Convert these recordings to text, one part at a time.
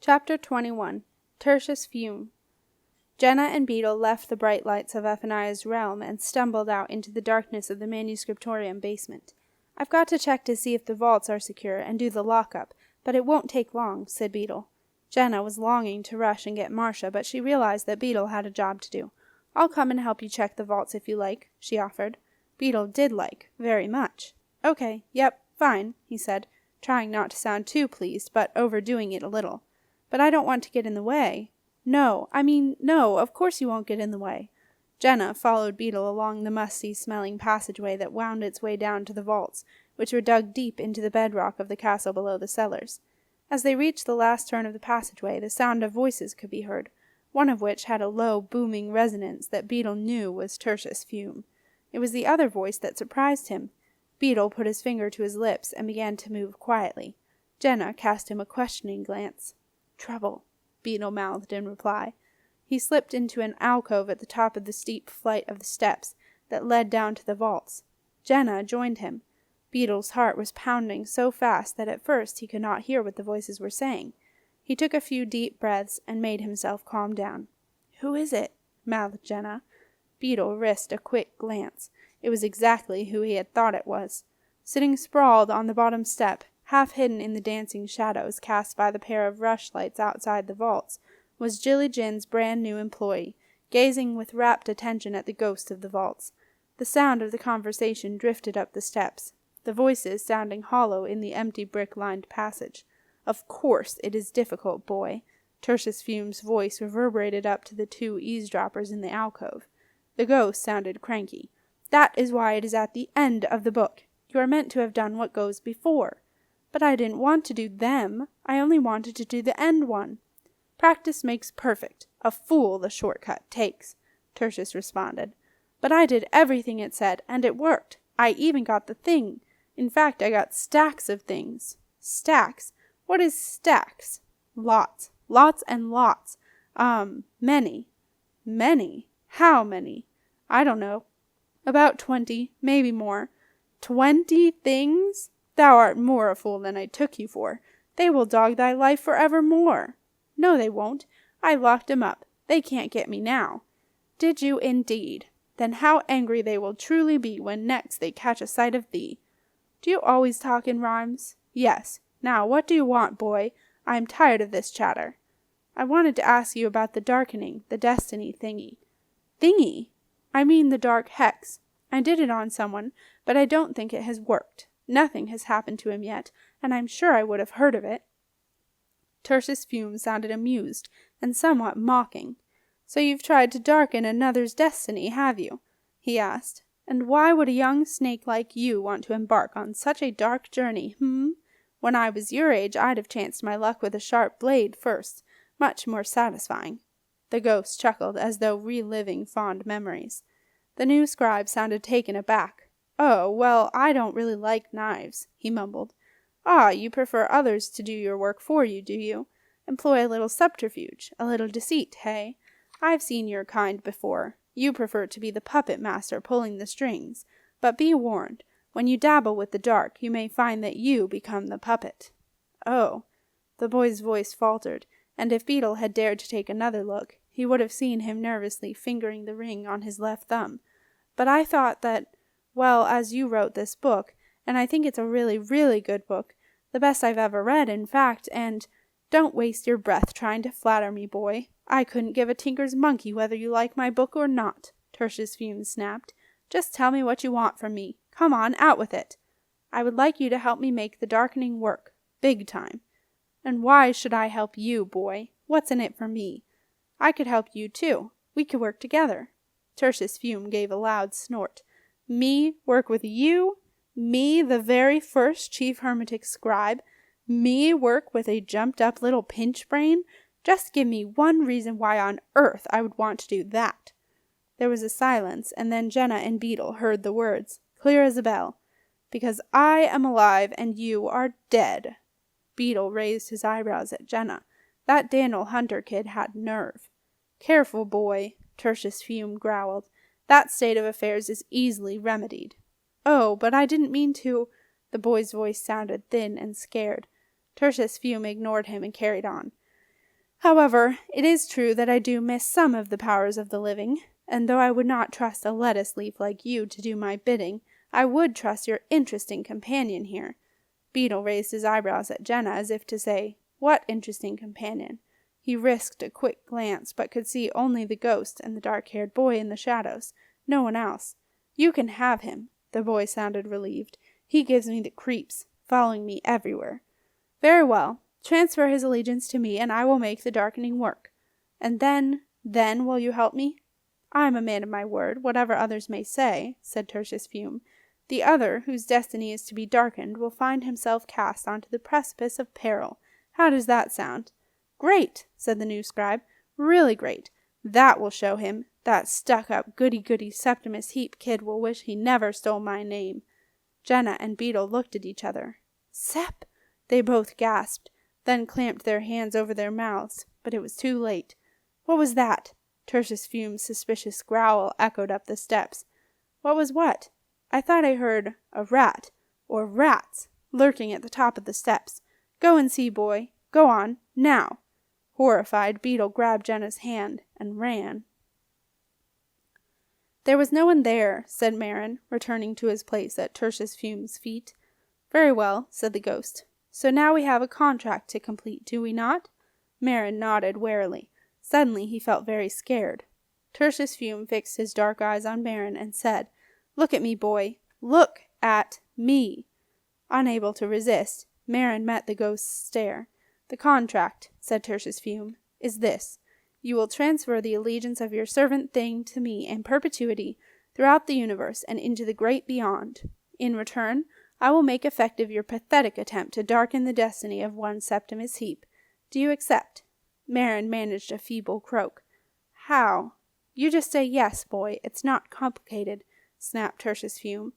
Chapter 21. Tertius Fume. Jenna and Beetle left the bright lights of Ephaniah's realm and stumbled out into the darkness of the manuscriptorium basement. "I've got to check to see if the vaults are secure and do the lock-up, but it won't take long," said Beetle. Jenna was longing to rush and get Marcia, but she realized that Beetle had a job to do. "I'll come and help you check the vaults if you like," she offered. Beetle did like, very much. "Okay, yep, fine," he said, trying not to sound too pleased, but overdoing it a little. "But I don't want to get in the way." No, of course you won't get in the way." Jenna followed Beetle along the musty-smelling passageway that wound its way down to the vaults, which were dug deep into the bedrock of the castle below the cellars. As they reached the last turn of the passageway, the sound of voices could be heard, one of which had a low, booming resonance that Beetle knew was Tertius Fume. It was the other voice that surprised him. Beetle put his finger to his lips and began to move quietly. Jenna cast him a questioning glance. "Trouble," Beetle mouthed in reply. He slipped into an alcove at the top of the steep flight of the steps that led down to the vaults. Jenna joined him. Beetle's heart was pounding so fast that at first he could not hear what the voices were saying. He took a few deep breaths and made himself calm down. "Who is it?" mouthed Jenna. Beetle risked a quick glance. It was exactly who he had thought it was. Sitting sprawled on the bottom step, half hidden in the dancing shadows cast by the pair of rushlights outside the vaults, was Jilly Jin's brand-new employee, gazing with rapt attention at the ghost of the vaults. The sound of the conversation drifted up the steps, the voices sounding hollow in the empty brick-lined passage. "Of course it is difficult, boy." Tertius Fume's voice reverberated up to the two eavesdroppers in the alcove. The ghost sounded cranky. "That is why it is at the end of the book. You are meant to have done what goes before." "But I didn't want to do them. I only wanted to do the end one." "Practice makes perfect. A fool the shortcut takes," Tertius responded. "But I did everything it said, and it worked. I even got the thing. In fact, I got stacks of things." "Stacks? What is stacks?" "Lots. Lots and lots. Many." "Many? How many?" "I don't know. About 20, maybe more." "20 things? Thou art more a fool than I took you for. They will dog thy life for evermore." "No, they won't. I locked 'em up. They can't get me now." "Did you indeed? Then how angry they will truly be when next they catch a sight of thee." "Do you always talk in rhymes?" "Yes. Now, what do you want, boy? I am tired of this chatter." "I wanted to ask you about the darkening, the destiny thingy." "Thingy? I mean the dark hex. I did it on someone, but I don't think it has worked. Nothing has happened to him yet, and I'm sure I would have heard of it." Tertius Fume sounded amused and somewhat mocking. "So you've tried to darken another's destiny, have you?" he asked. "And why would a young snake like you want to embark on such a dark journey, When I was your age, I'd have chanced my luck with a sharp blade first. Much more satisfying." The ghost chuckled as though reliving fond memories. The new scribe sounded taken aback. "Oh, well, I don't really like knives," he mumbled. "Ah, you prefer others to do your work for you, do you? Employ a little subterfuge, a little deceit, hey? I've seen your kind before. You prefer to be the puppet master pulling the strings. But be warned, when you dabble with the dark, you may find that you become the puppet." "Oh." The boy's voice faltered, and if Beetle had dared to take another look, he would have seen him nervously fingering the ring on his left thumb. "But I thought that, well, as you wrote this book, and I think it's a really, really good book, the best I've ever read, in fact, and—" "Don't waste your breath trying to flatter me, boy. I couldn't give a tinker's monkey whether you like my book or not," Tertius Fume snapped. "Just tell me what you want from me. Come on, out with it." "I would like you to help me make the darkening work. Big time." "And why should I help you, boy? What's in it for me?" "I could help you, too. We could work together." Tertius Fume gave a loud snort. "Me work with you? Me, the very first chief hermetic scribe? Me work with a jumped-up little pinch-brain? Just give me one reason why on earth I would want to do that." There was a silence, and then Jenna and Beetle heard the words, clear as a bell. "Because I am alive and you are dead." Beetle raised his eyebrows at Jenna. That Daniel Hunter kid had nerve. "Careful, boy," Tertius Fume growled. "That state of affairs is easily remedied." "Oh, but I didn't mean to—" The boy's voice sounded thin and scared. Tertius Fume ignored him and carried on. However, it is true that I do miss some of the powers of the living, and though I would not trust a lettuce leaf like you to do my bidding, I would trust your interesting companion here." Beetle raised his eyebrows at Jenna as if to say, "What interesting companion?" He risked a quick glance, but could see only the ghost and the dark-haired boy in the shadows, no one else. "You can have him." The boy sounded relieved. "He gives me the creeps, following me everywhere." "Very well. Transfer his allegiance to me, and I will make the darkening work." "And then will you help me?" "I am a man of my word, whatever others may say," said Tertius Fume. "The other, whose destiny is to be darkened, will find himself cast onto the precipice of peril. How does that sound?" "Great," said the new scribe. "Really great. That will show him. That stuck-up, goody-goody Septimus Heap kid will wish he never stole my name." Jenna and Beetle looked at each other. "Sep!" they both gasped, then clamped their hands over their mouths, but it was too late. "What was that?" Tertius Fume's suspicious growl echoed up the steps. "What was what?" "I thought I heard a rat, or rats, lurking at the top of the steps. Go and see, boy. Go on, now." Horrified, Beetle grabbed Jenna's hand and ran. "There was no one there," said Marin, returning to his place at Tertius Fume's feet. "Very well," said the ghost. "So now we have a contract to complete, do we not?" Marin nodded warily. Suddenly he felt very scared. Tertius Fume fixed his dark eyes on Marin and said, "Look at me, boy. Look at me." Unable to resist, Marin met the ghost's stare. "The contract," said Tertius Fume, "is this. You will transfer the allegiance of your servant thing to me in perpetuity, throughout the universe and into the great beyond. In return, I will make effective your pathetic attempt to darken the destiny of one Septimus Heap. Do you accept?" Marin managed a feeble croak. "How?" "You just say yes, boy. It's not complicated," snapped Tertius Fume.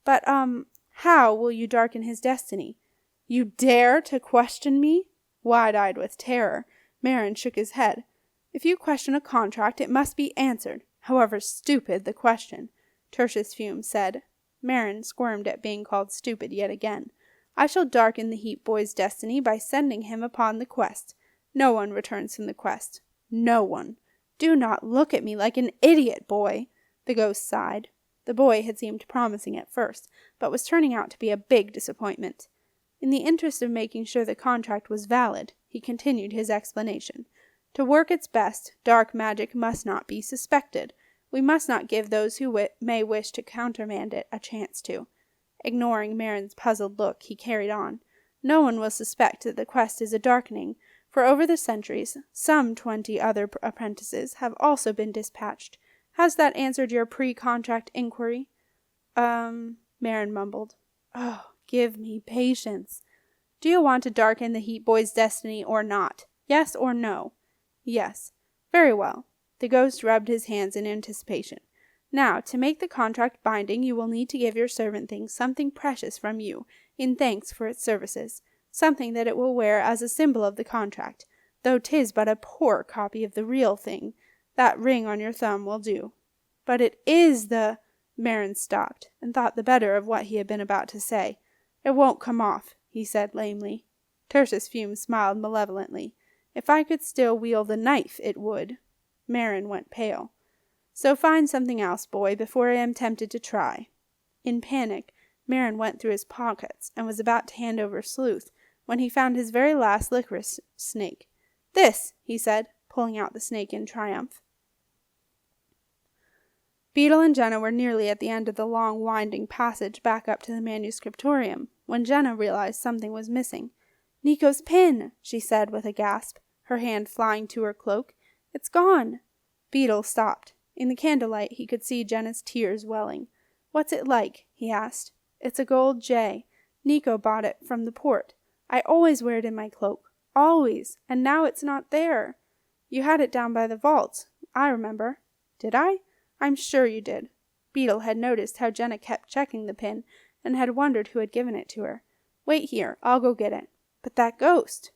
"But, how will you darken his destiny?" "You dare to question me?" Wide-eyed with terror, Marin shook his head. "If you question a contract, it must be answered, however stupid the question," Tertius Fume said. Marin squirmed at being called stupid yet again. "I shall darken the Heap boy's destiny by sending him upon the quest. No one returns from the quest. No one. Do not look at me like an idiot, boy." The ghost sighed. The boy had seemed promising at first, but was turning out to be a big disappointment. In the interest of making sure the contract was valid, he continued his explanation. "To work its best, dark magic must not be suspected. We must not give those who may wish to countermand it a chance to." Ignoring Marin's puzzled look, he carried on. "No one will suspect that the quest is a darkening, for over the centuries, some 20 other apprentices have also been dispatched. Has that answered your pre-contract inquiry?" Marin mumbled. "Oh, give me patience. Do you want to darken the Heap boy's destiny or not? Yes or no?" "Yes." "Very well." The ghost rubbed his hands in anticipation. "Now, to make the contract binding, you will need to give your servant thing something precious from you, in thanks for its services. Something that it will wear as a symbol of the contract, though 'tis but a poor copy of the real thing. That ring on your thumb will do." "But it is the—" Marin stopped, and thought the better of what he had been about to say. "It won't come off," he said lamely. Tertius Fume smiled malevolently. "If I could still wield the knife, it would." Marin went pale. "So find something else, boy, before I am tempted to try." In panic, Marin went through his pockets and was about to hand over Sleuth, when he found his very last licorice snake. "This," he said, pulling out the snake in triumph. Beetle and Jenna were nearly at the end of the long, winding passage back up to the manuscriptorium, when Jenna realized something was missing. "Nico's pin," she said with a gasp, her hand flying to her cloak. "It's gone." Beetle stopped. In the candlelight he could see Jenna's tears welling. "What's it like?" he asked. "It's a gold J. Nico bought it from the port. I always wear it in my cloak. Always. And now it's not there." "You had it down by the vault. I remember." "Did I? I'm sure you did." Beetle had noticed how Jenna kept checking the pin, and had wondered who had given it to her. "Wait here. I'll go get it." "But that ghost."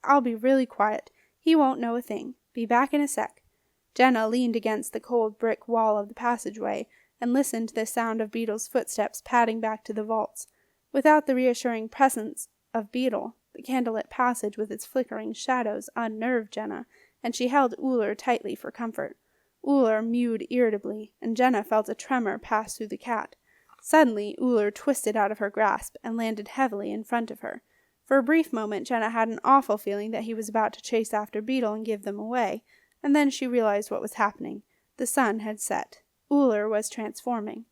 "I'll be really quiet. He won't know a thing. Be back in a sec." Jenna leaned against the cold brick wall of the passageway, and listened to the sound of Beetle's footsteps padding back to the vaults. Without the reassuring presence of Beetle, The candlelit passage with its flickering shadows unnerved Jenna, and she held Uller tightly for comfort. Uller mewed irritably, and Jenna felt a tremor pass through the cat. Suddenly, Uller twisted out of her grasp and landed heavily in front of her. For a brief moment, Jenna had an awful feeling that he was about to chase after Beetle and give them away, and then she realized what was happening. The sun had set. Uller was transforming.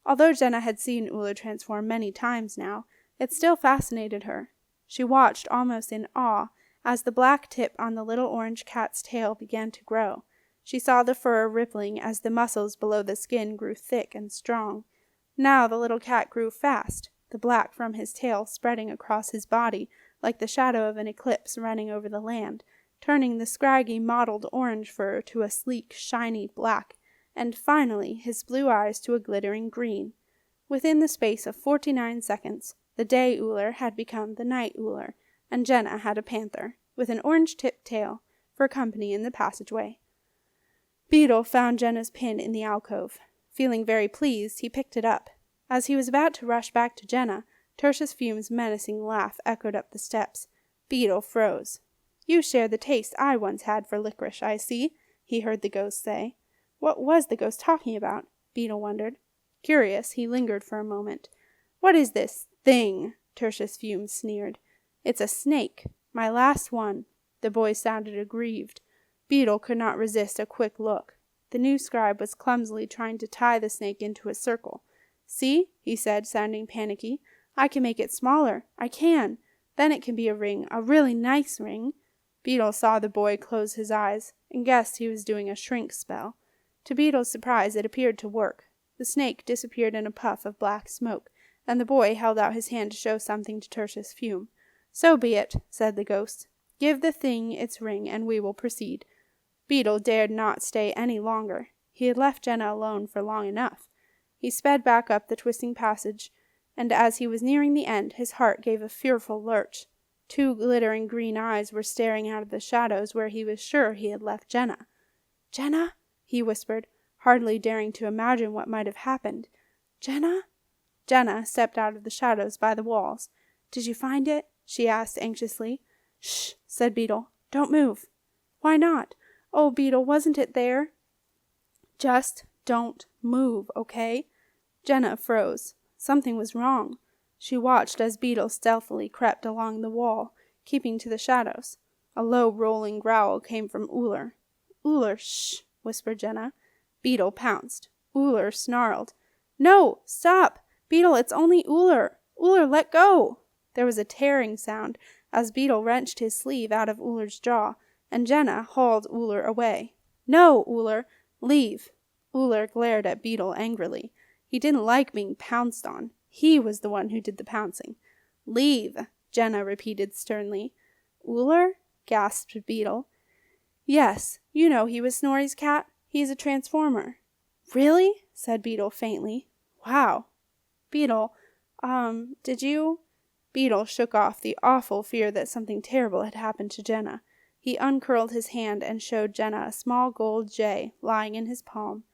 Although Jenna had seen Uller transform many times now, it still fascinated her. She watched almost in awe as the black tip on the little orange cat's tail began to grow. She saw the fur rippling as the muscles below the skin grew thick and strong. Now the little cat grew fast, the black from his tail spreading across his body like the shadow of an eclipse running over the land, turning the scraggy mottled orange fur to a sleek, shiny black, and finally his blue eyes to a glittering green. Within the space of 49 seconds, the day Uller had become the night Uller, and Jenna had a panther, with an orange-tipped tail, for company in the passageway. Beetle found Jenna's pin in the alcove. Feeling very pleased, he picked it up. As he was about to rush back to Jenna, Tertius Fume's menacing laugh echoed up the steps. Beetle froze. "You share the taste I once had for licorice, I see," he heard the ghost say. What was the ghost talking about? Beetle wondered. Curious, he lingered for a moment. "What is this thing?" Tertius Fume sneered. "It's a snake. My last one." The boy sounded aggrieved. Beetle could not resist a quick look. The new scribe was clumsily trying to tie the snake into a circle. "See," he said, sounding panicky. "I can make it smaller. I can. Then it can be a ring, a really nice ring." Beetle saw the boy close his eyes, and guessed he was doing a shrink spell. To Beetle's surprise, it appeared to work. The snake disappeared in a puff of black smoke, and the boy held out his hand to show something to Tertius Fume. "So be it," said the ghost. "Give the thing its ring, and we will proceed." Beetle dared not stay any longer. He had left Jenna alone for long enough. He sped back up the twisting passage, and as he was nearing the end, his heart gave a fearful lurch. 2 glittering green eyes were staring out of the shadows where he was sure he had left Jenna. "Jenna?" he whispered, hardly daring to imagine what might have happened. "Jenna?" Jenna stepped out of the shadows by the walls. "Did you find it?" she asked anxiously. "Shh," said Beetle. "Don't move." "Why not? Oh, Beetle, wasn't it there?" "Just don't move, okay?" Jenna froze. Something was wrong. She watched as Beetle stealthily crept along the wall, keeping to the shadows. A low rolling growl came from Uller. "Uller, shh," whispered Jenna. Beetle pounced. Uller snarled. "No, stop! Beetle, it's only Uller! Uller, let go!" There was a tearing sound as Beetle wrenched his sleeve out of Uller's jaw, and Jenna hauled Uller away. "No, Uller! Leave!" Uller glared at Beetle angrily. He didn't like being pounced on. He was the one who did the pouncing. "Leave!" Jenna repeated sternly. "Uller?" gasped Beetle. "Yes, you know he was Snorri's cat. He's a transformer." "Really?" said Beetle faintly. "Wow." "Beetle, did you—" Beetle shook off the awful fear that something terrible had happened to Jenna. He uncurled his hand and showed Jenna a small gold J lying in his palm.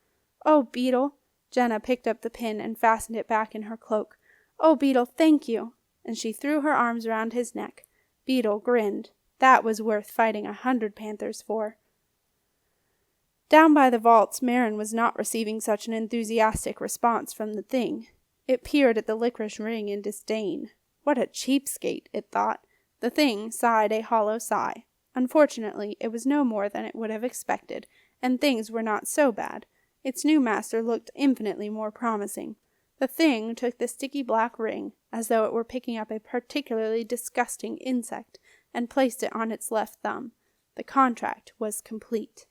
"Oh, Beetle!" Jenna picked up the pin and fastened it back in her cloak. "Oh, Beetle, thank you!" And she threw her arms round his neck. Beetle grinned. That was worth fighting 100 panthers for. Down by the vaults, Marin was not receiving such an enthusiastic response from the thing. It peered at the licorice ring in disdain. What a cheapskate, it thought. The thing sighed a hollow sigh. Unfortunately, it was no more than it would have expected, and things were not so bad. Its new master looked infinitely more promising. The thing took the sticky black ring, as though it were picking up a particularly disgusting insect, and placed it on its left thumb. The contract was complete.